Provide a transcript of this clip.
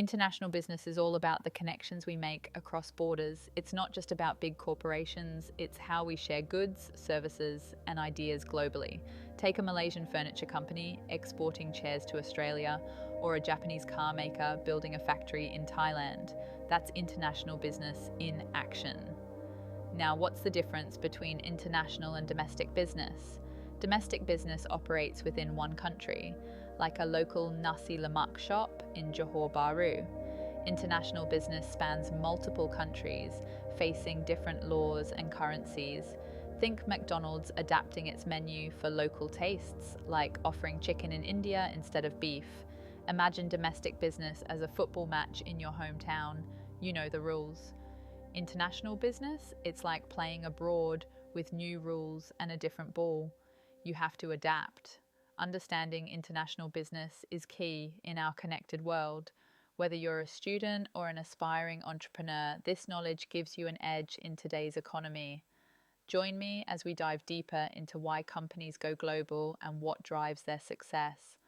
International business is all about the connections we make across borders. It's not just about big corporations, it's how we share goods, services, and ideas globally. Take a Malaysian furniture company exporting chairs to Australia, or a Japanese car maker building a factory in Thailand. That's international business in action. Now, what's the difference between international and domestic business? Domestic business operates within one country, like a local nasi lemak shop in Johor Bahru. International business spans multiple countries, facing different laws and currencies. Think McDonald's adapting its menu for local tastes, like offering chicken in India instead of beef. Imagine domestic business as a football match in your hometown. You know the rules. International business, it's like playing abroad with new rules and a different ball. You have to adapt. Understanding international business is key in our connected world. Whether you're a student or an aspiring entrepreneur, this knowledge gives you an edge in today's economy. Join me as we dive deeper into why companies go global and what drives their success.